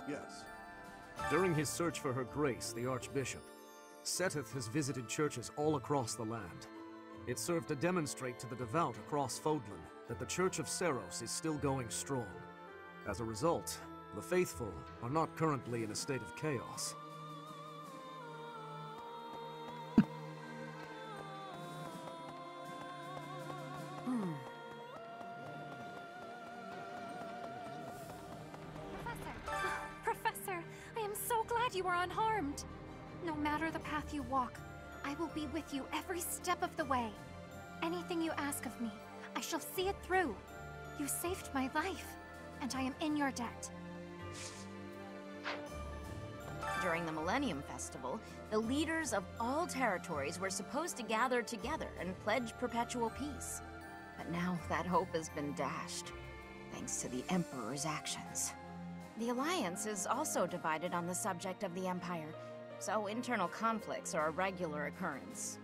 Yes. During his search for her grace, the Archbishop, Seteth has visited churches all across the land. It served to demonstrate to the devout across Fodlan that the Church of Seros is still going strong. As a result, the faithful are not currently in a state of chaos. Professor, I am so glad you are unharmed. No matter the path you walk, I will be with you every step of the way. Anything you ask of me, I shall see it through. You saved my life, and I am in your debt. During the Millennium Festival, the leaders of all territories were supposed to gather together and pledge perpetual peace. But now that hope has been dashed, thanks to the Emperor's actions. The Alliance is also divided on the subject of the Empire, so internal conflicts are a regular occurrence.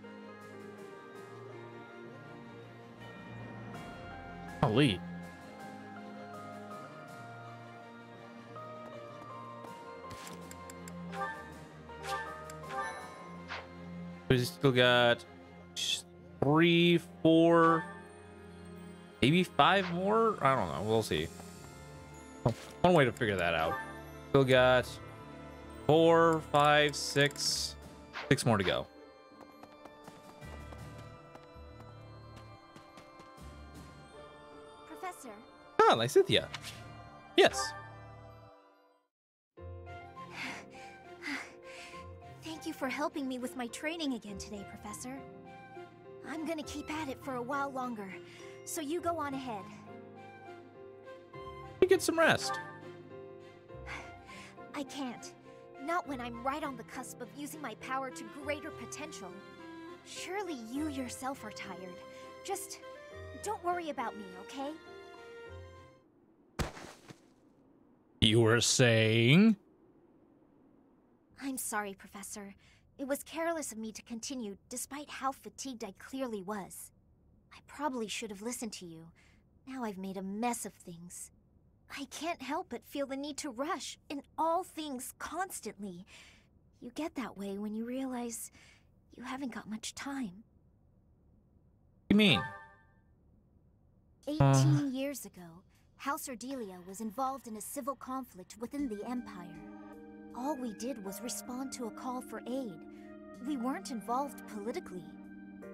Holy. We still got 3, 4, maybe 5 more? I don't know. We'll see. One way to figure that out. Still got 4, 5, 6 more to go. Professor. Ah, Lysithia. Yes. Thank you for helping me with my training again today, Professor. I'm gonna keep at it for a while longer, so you go on ahead. You get some rest. I can't. Not when I'm right on the cusp of using my power to greater potential. Surely you yourself are tired. Just don't worry about me, okay? You were saying? I'm sorry, Professor. It was careless of me to continue, despite how fatigued I clearly was. I probably should have listened to you. Now I've made a mess of things. I can't help but feel the need to rush in all things constantly. You get that way when you realize you haven't got much time. What do you mean? 18 years ago, House Ordelia was involved in a civil conflict within the Empire. All we did was respond to a call for aid. We weren't involved politically.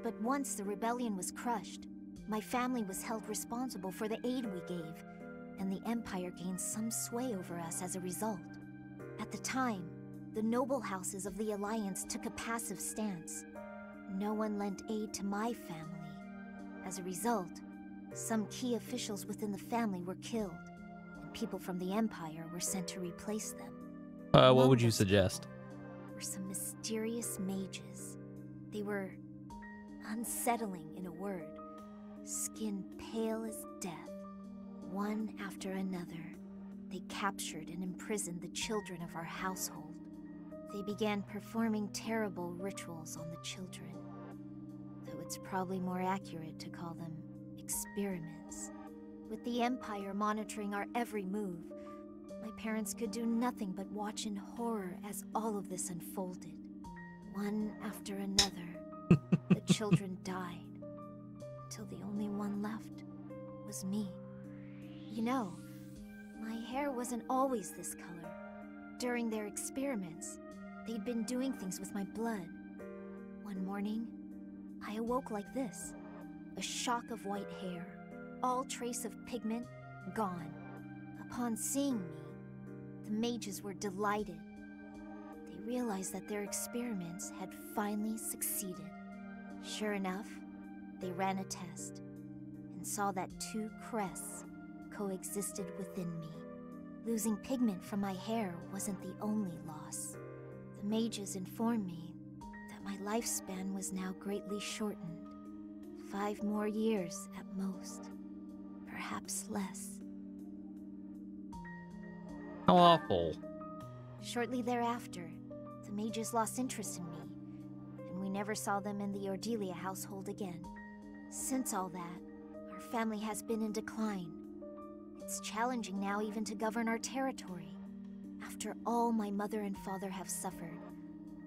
But once the rebellion was crushed, my family was held responsible for the aid we gave, and the Empire gained some sway over us as a result. At the time, the noble houses of the Alliance took a passive stance. No one lent aid to my family. As a result, some key officials within the family were killed, and people from the Empire were sent to replace them. What would you suggest? Were some mysterious mages. They were unsettling, in a word. Skin pale as death. One after another, they captured and imprisoned the children of our household. They began performing terrible rituals on the children, though it's probably more accurate to call them experiments. With the Empire monitoring our every move, my parents could do nothing but watch in horror as all of this unfolded. One after another, the children died, until the only one left was me. You know, my hair wasn't always this color. During their experiments, they'd been doing things with my blood. One morning, I awoke like this. A shock of white hair, all trace of pigment gone. Upon seeing me, the mages were delighted. They realized that their experiments had finally succeeded. Sure enough, they ran a test and saw that 2 crests coexisted within me. Losing pigment from my hair wasn't the only loss. The mages informed me that my lifespan was now greatly shortened. 5 more years at most, perhaps less. How awful. Shortly thereafter, the mages lost interest in me, and we never saw them in the Ordelia household again. Since all that, our family has been in decline. It's challenging now even to govern our territory. After all my mother and father have suffered,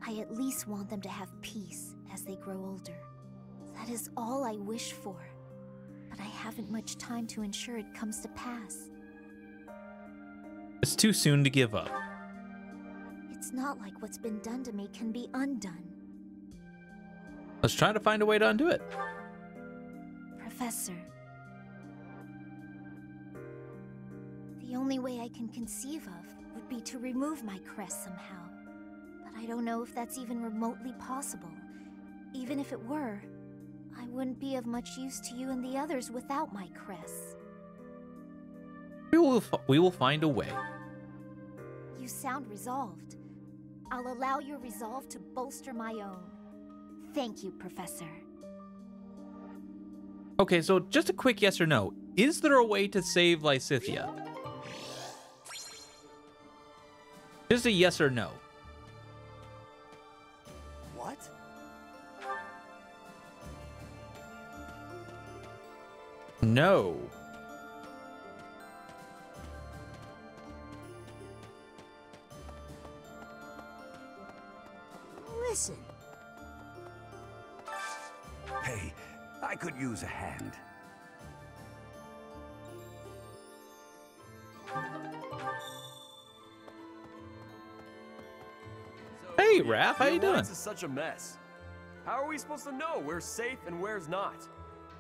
I at least want them to have peace as they grow older. That is all I wish for, but I haven't much time to ensure it comes to pass. It's too soon to give up. It's not like what's been done to me can be undone. Let's try to find a way to undo it. Professor, the only way I can conceive of would be to remove my crest somehow. But I don't know if that's even remotely possible. Even if it were, I wouldn't be of much use to you and the others without my crests. We will find a way. You sound resolved. I'll allow your resolve to bolster my own. Thank you, Professor. Okay, so just a quick yes or no. Is there a way to save Lysithea? Just a yes or no. What? No. Listen. Hey, I could use a hand. Hey, Raph, how you doing? This is such a mess. How are we supposed to know where's safe and where's not?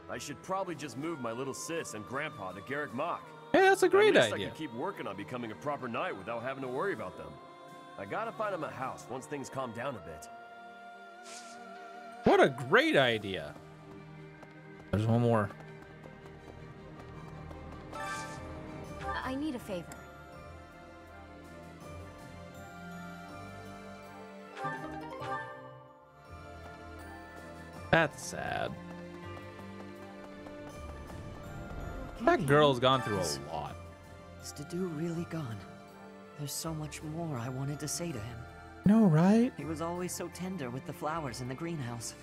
I should probably just move my little sis and grandpa to Garrick Mach. Hey, that's a great At least idea. I could keep working on becoming a proper knight without having to worry about them. I gotta find them a house once things calm down a bit. What a great idea. There's one more. I need a favor. That's sad. That girl's gone through a lot. Is Dedu really gone? There's so much more I wanted to say to him. No, right? He was always so tender with the flowers in the greenhouse.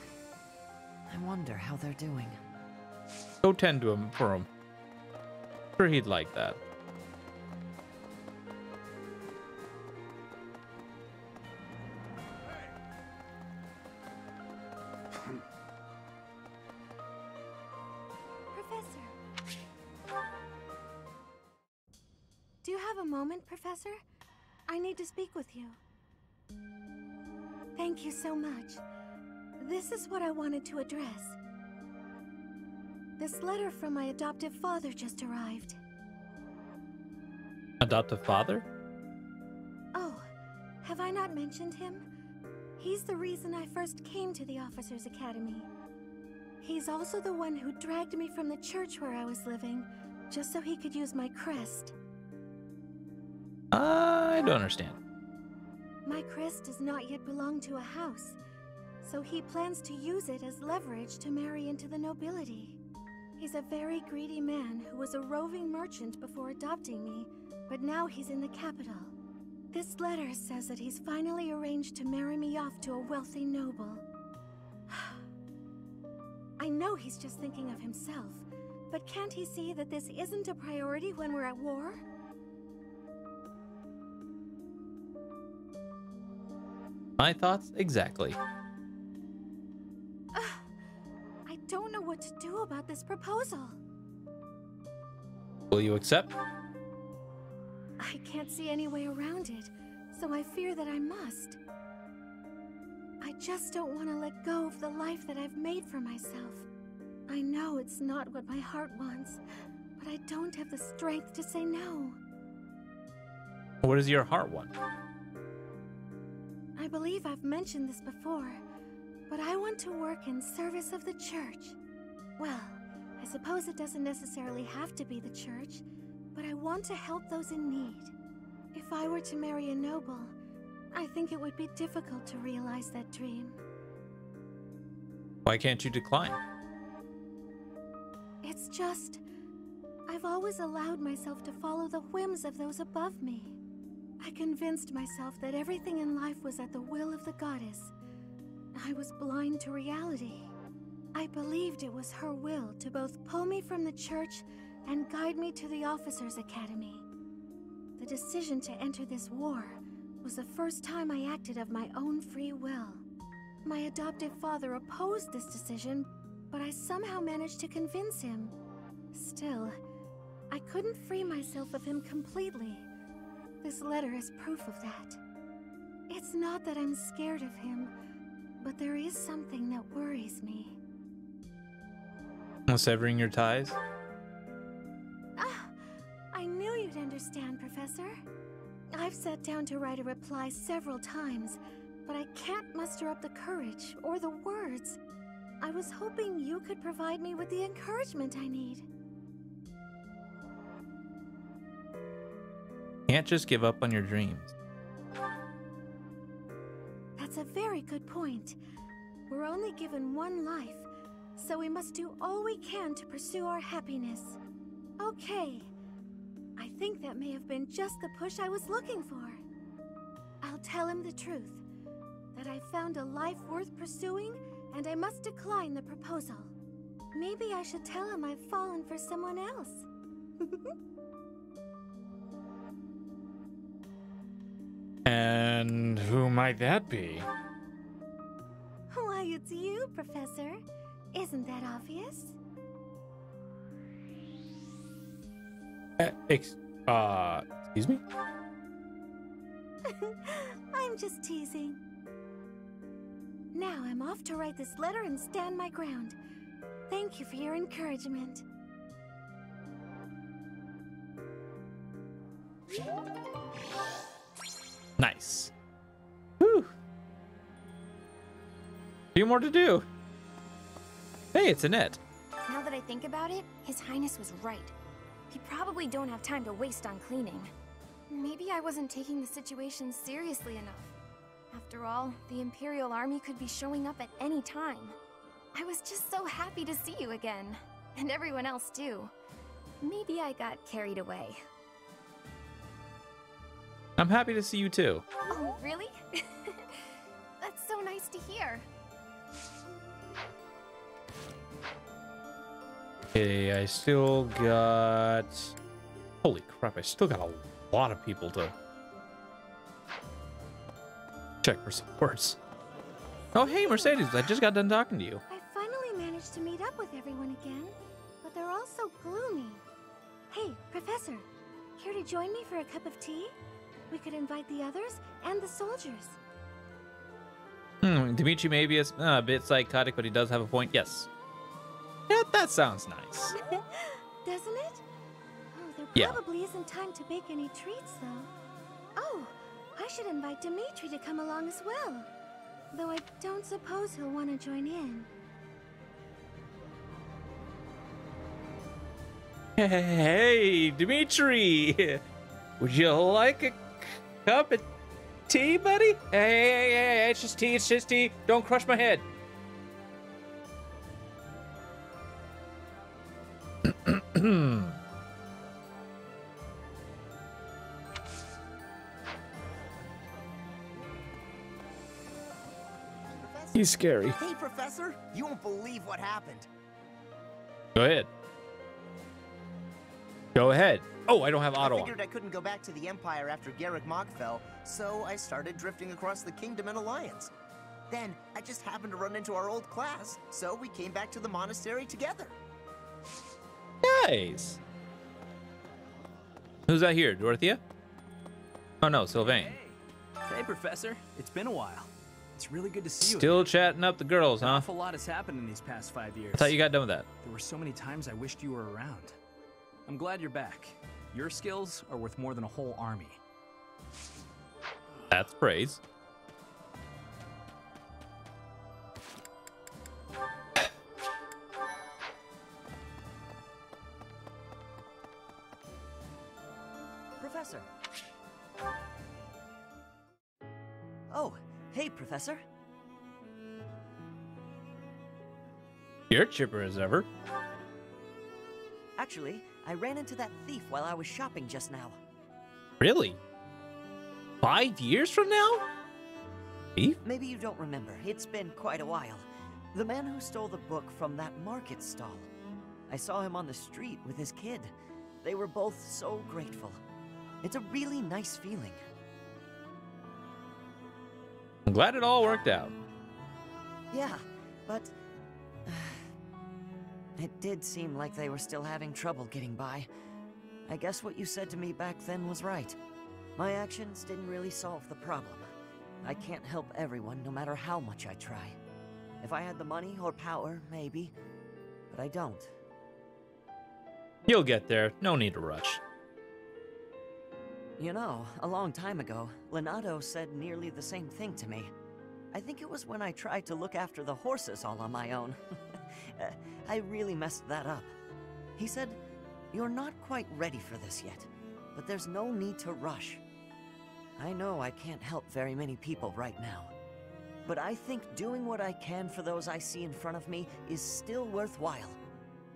I wonder how they're doing. Go tend to him for him. Sure, he'd like that. Professor. Do you have a moment, Professor? I need to speak with you. Thank you so much. This is what I wanted to address. This letter from my adoptive father just arrived. Adoptive father? Oh, have I not mentioned him? He's the reason I first came to the Officers' Academy. He's also the one who dragged me from the church where I was living, just so he could use my crest. I don't understand. My crest does not yet belong to a house, so he plans to use it as leverage to marry into the nobility. He's a very greedy man who was a roving merchant before adopting me, but now he's in the capital. This letter says that he's finally arranged to marry me off to a wealthy noble. I know he's just thinking of himself, but can't he see that this isn't a priority when we're at war? My thoughts exactly. I don't know what to do about this proposal. Will you accept? I can't see any way around it, so I fear that I must. I just don't want to let go of the life that I've made for myself. I know it's not what my heart wants, but I don't have the strength to say no. What does your heart want? I believe I've mentioned this before, but I want to work in service of the church. Well, I suppose it doesn't necessarily have to be the church, but I want to help those in need. If I were to marry a noble, I think it would be difficult to realize that dream. Why can't you decline? It's just, I've always allowed myself to follow the whims of those above me. I convinced myself that everything in life was at the will of the goddess. I was blind to reality. I believed it was her will to both pull me from the church and guide me to the Officers' Academy. The decision to enter this war was the first time I acted of my own free will. My adoptive father opposed this decision, but I somehow managed to convince him. Still, I couldn't free myself of him completely. This letter is proof of that. It's not that I'm scared of him, but there is something that worries me. Severing your ties? Ah, I knew you'd understand, Professor. I've sat down to write a reply several times, but I can't muster up the courage or the words. I was hoping you could provide me with the encouragement I need. Can't just give up on your dreams. That's a very good point. We're only given one life, so we must do all we can to pursue our happiness. Okay. I think that may have been just the push I was looking for. I'll tell him the truth, that I found a life worth pursuing, and I must decline the proposal. Maybe I should tell him I've fallen for someone else. And who might that be? Why, it's you, Professor. Isn't that obvious? Excuse me? I'm just teasing. Now I'm off to write this letter and stand my ground. Thank you for your encouragement. Nice. Whew. Few more to do. Hey, it's Annette. Now that I think about it, His Highness was right. We probably don't have time to waste on cleaning. Maybe I wasn't taking the situation seriously enough. After all, the Imperial Army could be showing up at any time. I was just so happy to see you again. And everyone else too. Maybe I got carried away. I'm happy to see you too. Oh, really? That's so nice to hear. Okay, I still got... Holy crap, I still got a lot of people to check for supports. Oh, hey, Mercedes, I just got done talking to you. I finally managed to meet up with everyone again, but they're all so gloomy. Hey, Professor, care to join me for a cup of tea? We could invite the others and the soldiers. Dimitri may be a bit psychotic, but he does have a point. Yes. Yeah, that sounds nice. Doesn't it? Oh, there probably isn't time to bake any treats, though. Oh, I should invite Dimitri to come along as well. Though I don't suppose he'll want to join in. Hey, Dimitri! Would you like a cup of tea, buddy? Hey, it's just tea, Don't crush my head. He's scary. Hey, Professor, you won't believe what happened. Go ahead. Go ahead. Oh, I don't have auto I on. figured I couldn't go back to the Empire after Garrick Mach fell, so I started drifting across the Kingdom in Alliance. Then, I just happened to run into our old class, so we came back to the monastery together. Nice. Who's that here? Dorothea? Oh no, Sylvain. Hey, Professor. It's been a while. It's really good to see you. Still chatting up the girls, An huh? awful lot has happened in these past 5 years. I thought you got done with that. There were so many times I wished you were around. I'm glad you're back. Your skills are worth more than a whole army. That's praise. Professor. Oh, hey, Professor. You're chipper as ever. Actually, I ran into that thief while I was shopping just now. Really? 5 years from now? Thief? Maybe you don't remember. It's been quite a while. The man who stole the book from that market stall. I saw him on the street with his kid. They were both so grateful. It's a really nice feeling. I'm glad it all worked out. Yeah, but it did seem like they were still having trouble getting by. I guess what you said to me back then was right. My actions didn't really solve the problem. I can't help everyone no matter how much I try. If I had the money or power, maybe, but I don't. You'll get there. No need to rush. You know, a long time ago, Leonardo said nearly the same thing to me. I think it was when I tried to look after the horses all on my own. I really messed that up. He said, "You're not quite ready for this yet, but there's no need to rush." I know I can't help very many people right now, but I think doing what I can for those I see in front of me is still worthwhile.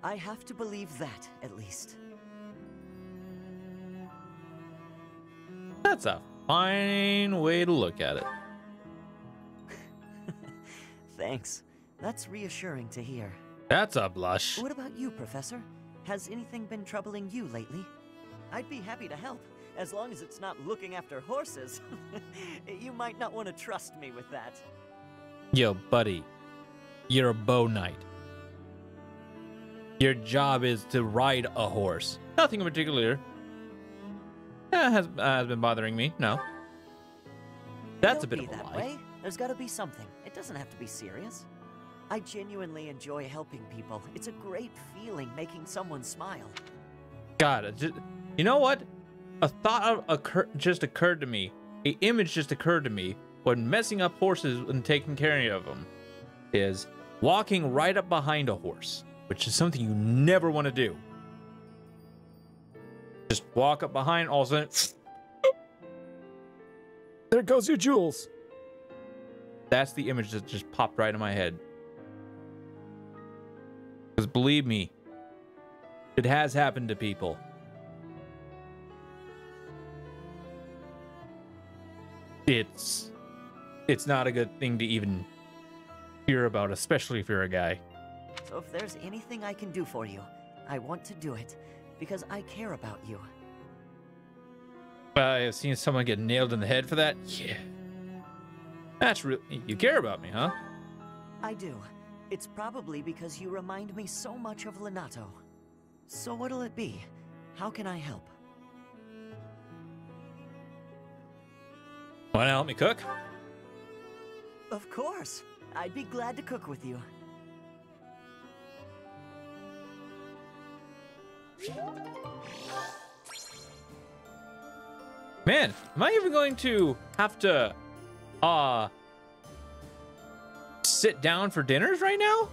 I have to believe that, at least. That's a fine way to look at it. Thanks. That's reassuring to hear. That's a blush. What about you, Professor? Has anything been troubling you lately? I'd be happy to help, as long as it's not looking after horses. You might not want to trust me with that. Yo, buddy. You're a bow knight. Your job is to ride a horse. Nothing in particular has been bothering me, no. That's a bit of a lie. Way. There's got to be something. It doesn't have to be serious. I genuinely enjoy helping people. It's a great feeling making someone smile. God, you know what? A thought just occurred to me. An image just occurred to me when messing up horses and taking care of them is walking right up behind a horse, which is something you never want to do. Just walk up behind, all of a sudden, there goes your jewels. That's the image that just popped right in my head. Because believe me, it has happened to people. It's not a good thing to even hear about, especially if you're a guy. So if there's anything I can do for you, I want to do it, because I care about you. I've seen someone get nailed in the head for that? Yeah. That's real. You care about me, huh? I do. It's probably because you remind me so much of Lenato. So what'll it be? How can I help? Want to help me cook? Of course. I'd be glad to cook with you. Man, am I even going to have to sit down for dinners right now?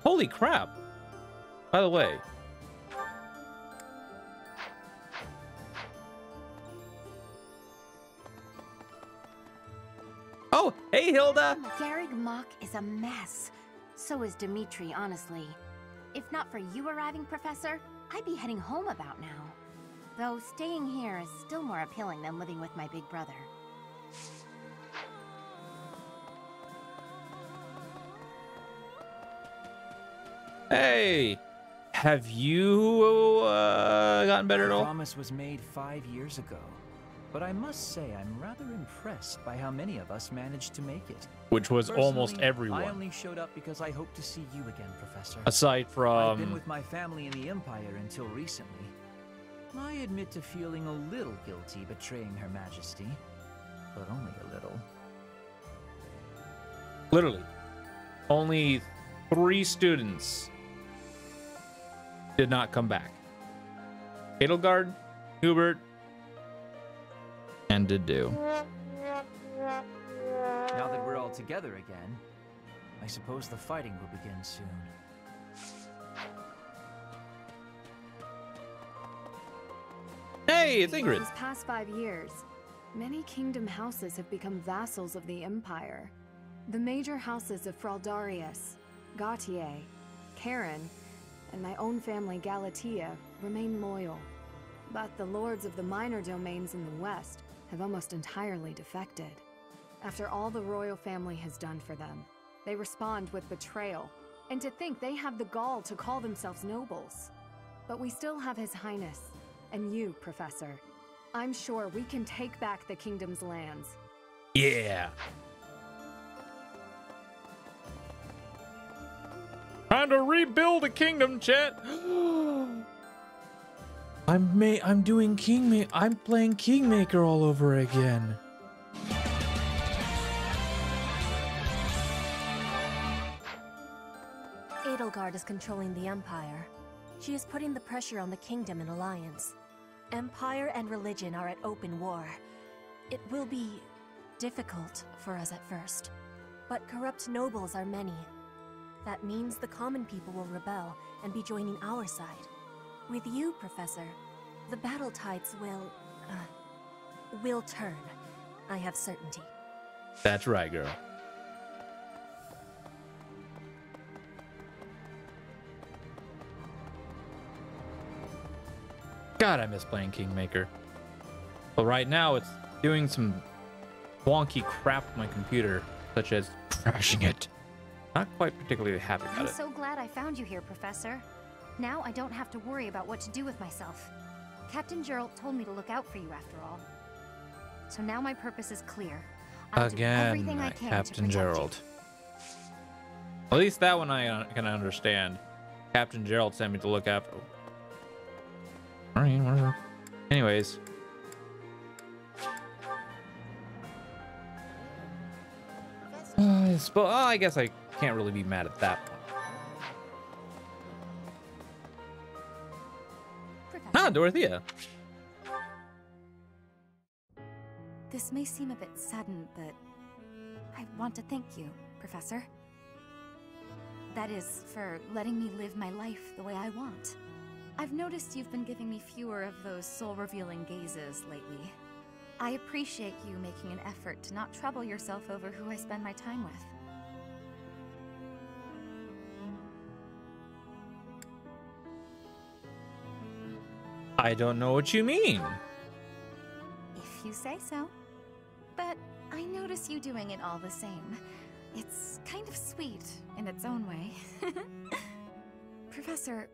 Holy crap. By the way, oh, hey Hilda. Garrick Mach is a mess. So is Dimitri, honestly. If not for you arriving, Professor, I'd be heading home about now. Though staying here is still more appealing than living with my big brother. Hey, have you gotten better at all? The promise was made 5 years ago, but I must say I'm rather impressed by how many of us managed to make it. Which was Personally, almost everyone. I only showed up because I hope to see you again, Professor. Aside from... I've been with my family in the Empire until recently. I admit to feeling a little guilty betraying Her Majesty, but only a little. Literally, only 3 students did not come back. Edelgard, Hubert, and Dedu. Now that we're all together again, I suppose the fighting will begin soon. Hey, it's Ingrid. These past 5 years, many kingdom houses have become vassals of the Empire. The major houses of Fraldarius, Gautier, Karen, and my own family Galatea remain loyal. But the lords of the minor domains in the west have almost entirely defected. After all the royal family has done for them, they respond with betrayal, and to think they have the gall to call themselves nobles. But we still have His Highness, and you, Professor. I'm sure we can take back the kingdom's lands. Yeah. Trying to rebuild a kingdom, chat. I'm doing I'm playing Kingmaker all over again. Edelgard is controlling the Empire. She is putting the pressure on the kingdom and alliance. Empire and religion are at open war. It will be difficult for us at first, but corrupt nobles are many. That means the common people will rebel and be joining our side. With you, Professor, the battle tides will turn. I have certainty. That's right, girl. God, I miss playing Kingmaker. But right now, it's doing some wonky crap with my computer, such as crashing it. Not quite particularly happy about I'm it. so glad I found you here, Professor. Now I don't have to worry about what to do with myself. Captain Geralt told me to look out for you after all. So now my purpose is clear. I'll do everything I can Captain to protect Geralt. At least that one I can understand. Captain Geralt sent me to look after. Alright, whatever. Anyways. I guess I can't really be mad at that one. Ah, Dorothea. This may seem a bit sudden, but I want to thank you, Professor. That is, for letting me live my life the way I want. I've noticed you've been giving me fewer of those soul-revealing gazes lately. I appreciate you making an effort to not trouble yourself over who I spend my time with. I don't know what you mean. If you say so. But I notice you doing it all the same. It's kind of sweet in its own way. Professor,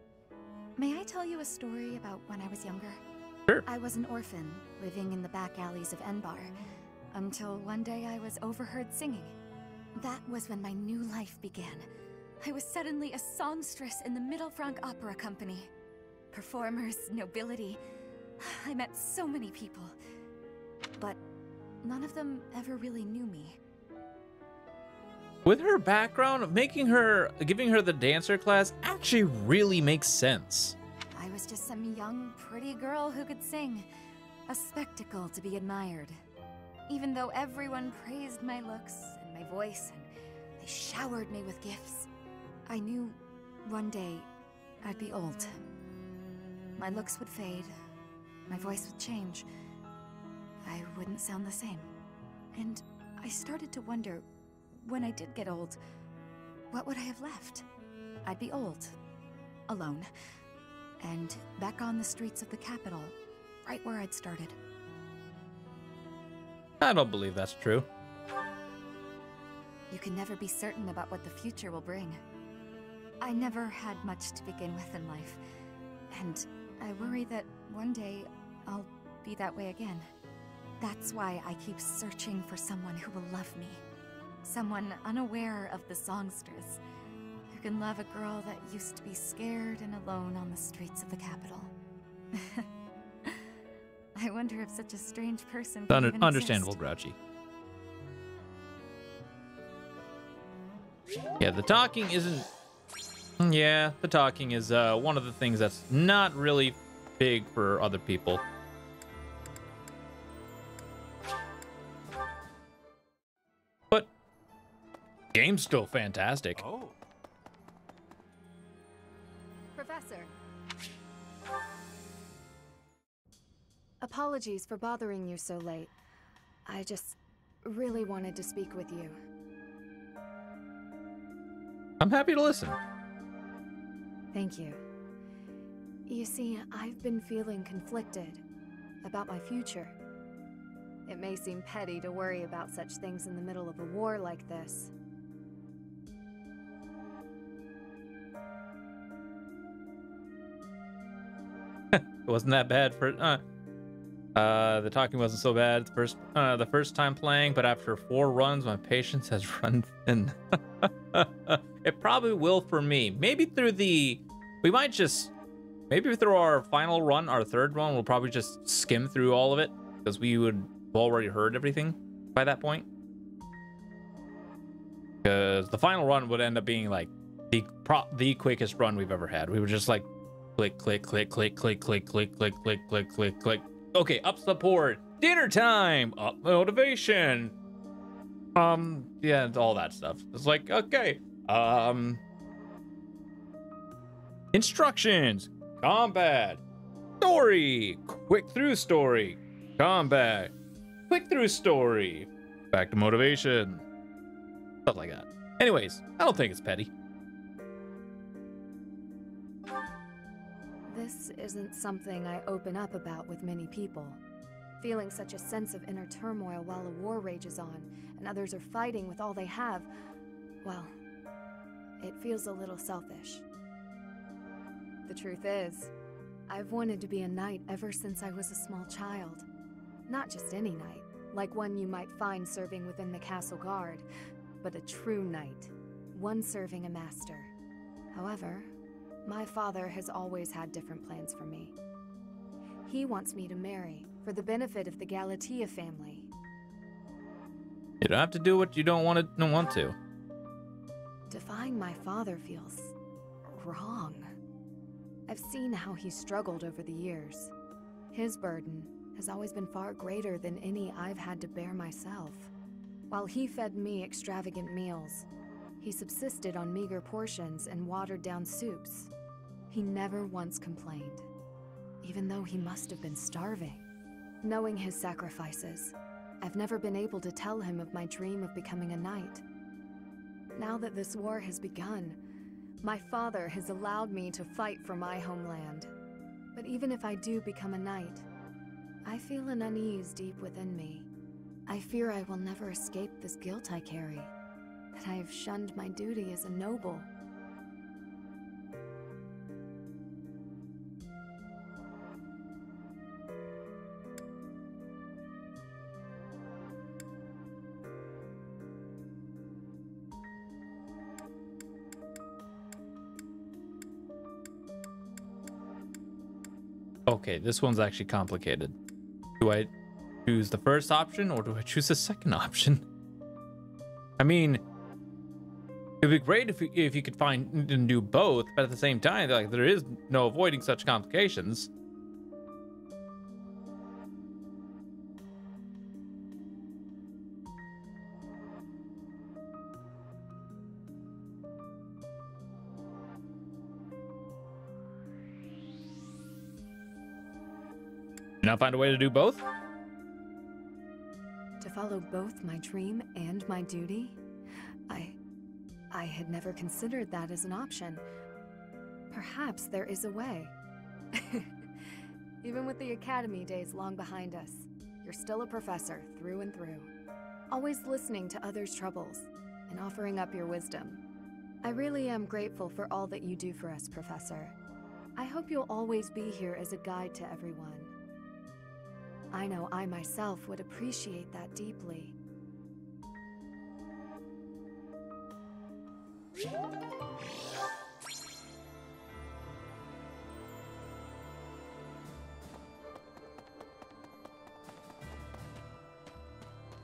may I tell you a story about when I was younger? Sure. I was an orphan, living in the back alleys of Enbar, until one day I was overheard singing. That was when my new life began. I was suddenly a songstress in the Middle Franc Opera Company. Performers, nobility. I met so many people. But none of them ever really knew me. With her background, giving her the dancer class actually really makes sense. I was just some young, pretty girl who could sing. A spectacle to be admired. Even though everyone praised my looks and my voice, and they showered me with gifts, I knew one day I'd be old. My looks would fade, my voice would change. I wouldn't sound the same. And I started to wonder, when I did get old, what would I have left? I'd be old, alone, and back on the streets of the capital, right where I'd started. I don't believe that's true. You can never be certain about what the future will bring. I never had much to begin with in life, and I worry that one day I'll be that way again. That's why I keep searching for someone who will love me. Someone unaware of the songstress, who can love a girl that used to be scared and alone on the streets of the capital. I wonder if such a strange person could even Understandable, exist. Grouchy. Yeah, the talking isn't... Yeah, the talking is one of the things that's not really big for other people. But game's still fantastic. Oh. Professor. Apologies for bothering you so late. I just really wanted to speak with you. I'm happy to listen. Thank you. You see, I've been feeling conflicted about my future. It may seem petty to worry about such things in the middle of a war like this. It wasn't that bad for... The talking wasn't so bad the first time playing, but after 4 runs, my patience has run thin. It probably will for me. Maybe through maybe through our final run, our 3rd run, we'll probably just skim through all of it because we would have already heard everything by that point. Because the final run would end up being like the quickest run we've ever had. We were just like click, click, click, click, click, click, click, click, click, click, click, click. Okay, up support, dinner time, up motivation. Yeah, all that stuff. It's like, okay, instructions, combat, story, quick through story, combat, quick through story, back to motivation, stuff like that. Anyways, I don't think it's petty. This isn't something I open up about with many people. Feeling such a sense of inner turmoil while a war rages on, and others are fighting with all they have, well, it feels a little selfish. The truth is, I've wanted to be a knight ever since I was a small child. Not just any knight, like one you might find serving within the castle guard, but a true knight, one serving a master. However, my father has always had different plans for me. He wants me to marry, for the benefit of the Galatea family. You don't have to do what you don't want to. Defying my father feels wrong. I've seen how he struggled over the years. His burden has always been far greater than any I've had to bear myself. While he fed me extravagant meals, he subsisted on meager portions and watered-down soups. He never once complained, even though he must have been starving. Knowing his sacrifices, I've never been able to tell him of my dream of becoming a knight. Now that this war has begun, my father has allowed me to fight for my homeland. But even if I do become a knight, I feel an unease deep within me. I fear I will never escape this guilt I carry, that I have shunned my duty as a noble. Okay, this one's actually complicated. Do I choose the first option or do I choose the second option? I mean, it'd be great if you could find and do both, but at the same time, like, there is no avoiding such complications. Not find a way to do both? To follow both my dream and my duty? I had never considered that as an option. Perhaps there is a way. Even with the academy days long behind us, you're still a professor through and through. Always listening to others' troubles and offering up your wisdom. I really am grateful for all that you do for us, Professor. I hope you'll always be here as a guide to everyone. I know I myself would appreciate that deeply.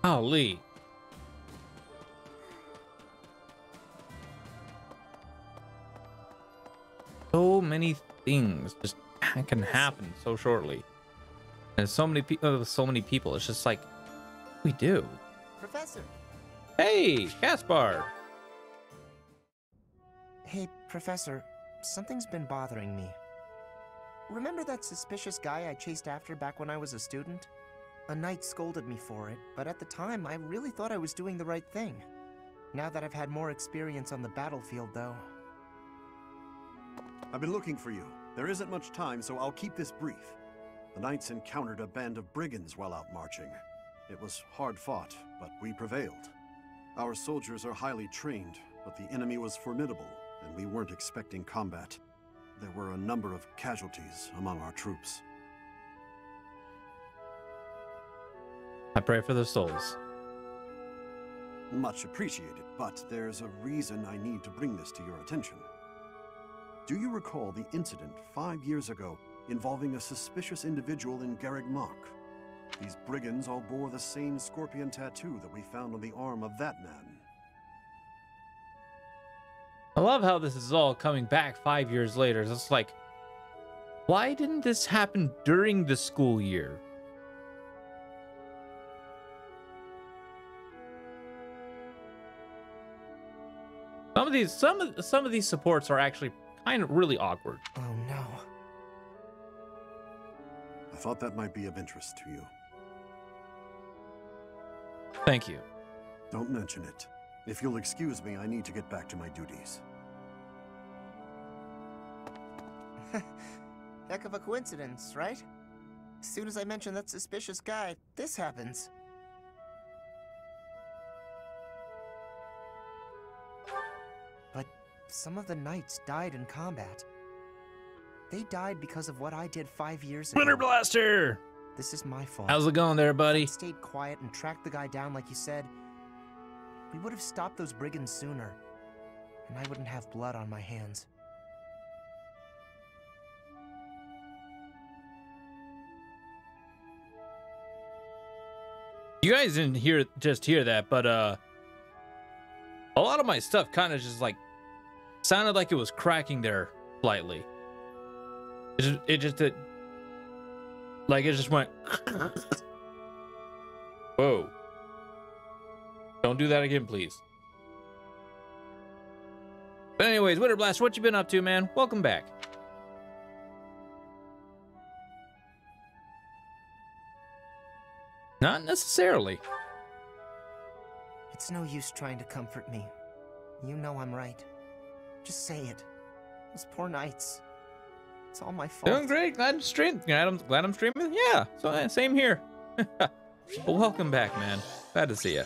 Golly. So many things just can happen so shortly. And so many people. It's just like, we do. Professor. Hey, Caspar. Hey, Professor. Something's been bothering me. Remember that suspicious guy I chased after back when I was a student? A knight scolded me for it, but at the time, I really thought I was doing the right thing. Now that I've had more experience on the battlefield, though. I've been looking for you. There isn't much time, so I'll keep this brief. The knights encountered a band of brigands while out marching. It was hard fought, but we prevailed. Our soldiers are highly trained, but the enemy was formidable, and we weren't expecting combat. There were a number of casualties among our troops. I pray for their souls. Much appreciated, but there's a reason I need to bring this to your attention. Do you recall the incident 5 years ago involving a suspicious individual in Garreg Mach? These brigands all bore the same scorpion tattoo that we found on the arm of that man. I love how this is all coming back 5 years later. It's like, why didn't this happen during the school year? Some of these supports are actually kind of really awkward. Oh no. I thought that might be of interest to you. Thank you. Don't mention it. If you'll excuse me, I need to get back to my duties. Heck of a coincidence, right? As soon as I mention that suspicious guy, this happens. But some of the knights died in combat. They died because of what I did 5 years ago. Winter Blaster! This is my fault. How's it going there, buddy? If I'd stayed quiet and tracked the guy down like you said, we would have stopped those brigands sooner, and I wouldn't have blood on my hands. You guys didn't hear that, but a lot of my stuff kind of just like sounded like it was cracking there slightly. It just went. Whoa! Don't do that again, please. But anyways, Winter Blast, what you been up to, man? Welcome back. Not necessarily. It's no use trying to comfort me. You know I'm right. Just say it. Those poor knights. It's all my fault. Doing great. Glad I'm streaming. Glad I'm streaming. Yeah. So same here. Well, welcome back, man. Glad to see you.